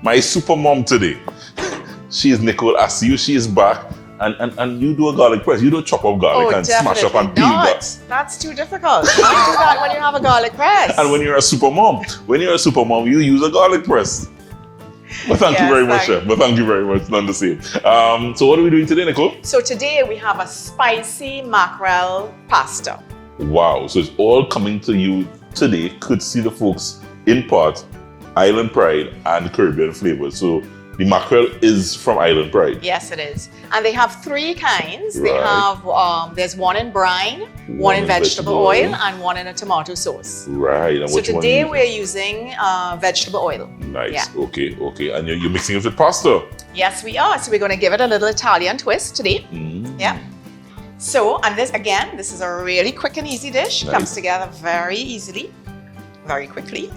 My super mom today. She is Nicole Asiu. She is back. And you do a garlic press. You don't chop up garlic and smash up and peel that. That's too difficult. You don't do that when you have a garlic press. And when you're a super mom, you use a garlic press. But thank you very much, Chef. But thank you very much. None the same. So what are we doing today, Nicole? So today we have a spicy mackerel pasta. Wow. So it's all coming to you today. Could see the folks in part, Island Pride and Caribbean flavors. So the mackerel is from Island Pride. Yes, it is. And they have three kinds. Right. They have, there's one in brine, one in vegetable oil, and one in a tomato sauce. Right. And so today we're using vegetable oil. Nice. Yeah. Okay. And you're mixing it with pasta. Yes, we are. So we're going to give it a little Italian twist today. Yeah. So, and this is a really quick and easy dish. It comes together very easily, very quickly.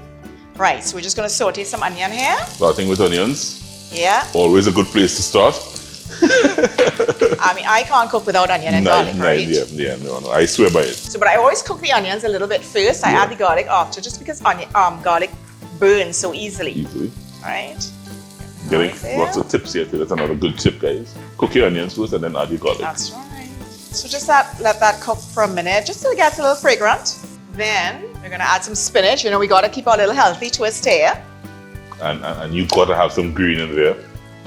Right, so we're just going to saute some onion here. Starting with onions. Yeah. Always a good place to start. I mean, I can't cook without onion and garlic, right? Yeah, no, I swear by it. So, but I always cook the onions a little bit first. I add the garlic after, just because garlic burns so easily. Right? Getting lots of tips here. That's another good tip, guys. Cook your onions first and then add your garlic. That's right. So just let that cook for a minute, just till it gets a little fragrant. Then we're gonna add some spinach. You know, we gotta keep our little healthy twist here. And you gotta have some green in there.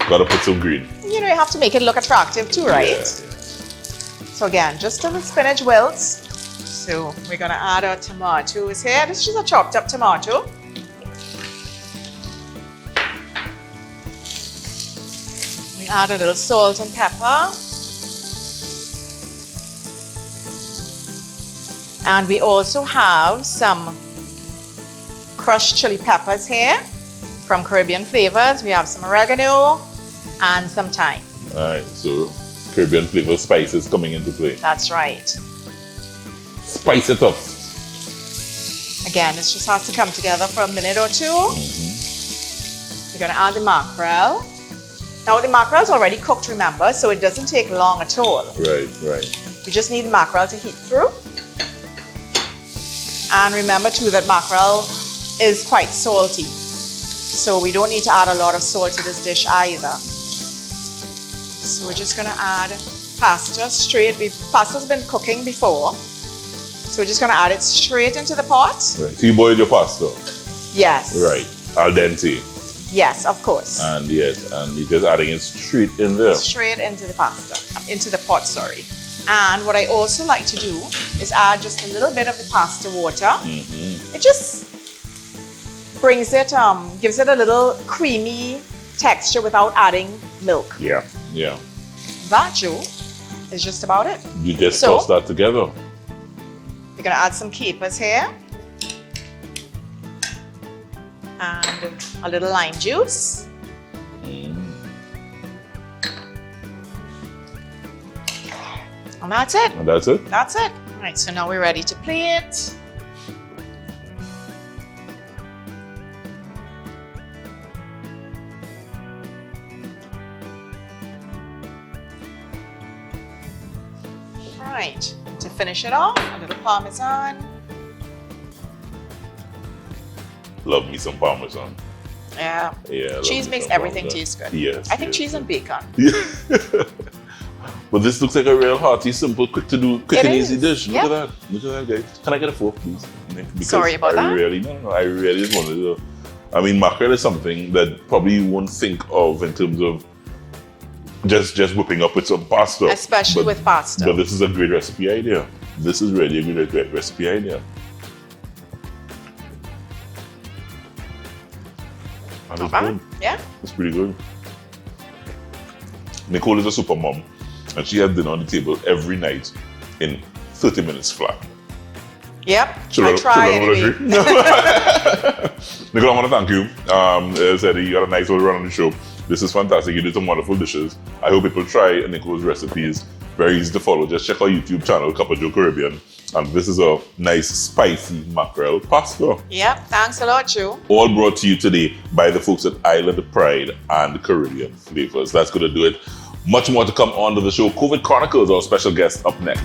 Gotta put some green. You know, you have to make it look attractive too, right? Yeah. So again, just till the spinach wilts. So we're gonna add our tomatoes here. This is just a chopped up tomato. We add a little salt and pepper. And we also have some crushed chili peppers here from Caribbean Flavors. We have some oregano and some thyme. All right, so Caribbean flavor spices coming into play. That's right. Spice it up. Again, this just has to come together for a minute or two. We're going to add the mackerel. Now the mackerel is already cooked, remember, so it doesn't take long at all. Right. We just need the mackerel to heat through. And remember too that mackerel is quite salty. So we don't need to add a lot of salt to this dish either. So we're just gonna add pasta straight. Pasta's been cooking before. So we're just gonna add it straight into the pot. Right. So you boiled your pasta? Yes. Right. Al dente. Yes, of course. And you're just adding it straight in there. Straight into the pasta, into the pot, sorry. And what I also like to do is add just a little bit of the pasta water. It just brings it, gives it a little creamy texture without adding milk. Yeah. That, Joe, is just about it. You just toss that together. We're gonna add some capers here. And a little lime juice. And that's it. That's it. All right, so now we're ready to plate. All right, to finish it off, a little Parmesan. Love me some Parmesan. Yeah. Cheese makes everything taste good. Yes. I think cheese and bacon. Yeah. But this looks like a real hearty, simple, quick and easy dish. Look at that, guys. Can I get a fork, please? Because sorry about that. I really just wanted to. I mean, mackerel is something that probably you won't think of in terms of just whipping up with some pasta. Especially with pasta. But this is a great recipe idea. This is really a great recipe idea. And it's good. Yeah. It's pretty good. Nicole is a super mom. And she has dinner on the table every night in 30 minutes flat. Yep, I try anyway. Nicole, I want to thank you. As I said, you got a nice little run on the show. This is fantastic. You did some wonderful dishes. I hope people try Nicole's recipes. Very easy to follow. Just check our YouTube channel, Couple Joe Caribbean. And this is a nice, spicy mackerel pasta. Yep, thanks a lot, Joe. All brought to you today by the folks at Island Pride and Caribbean Flavors. That's going to do it. Much more to come on to the show. COVID Chronicles, our special guest, up next.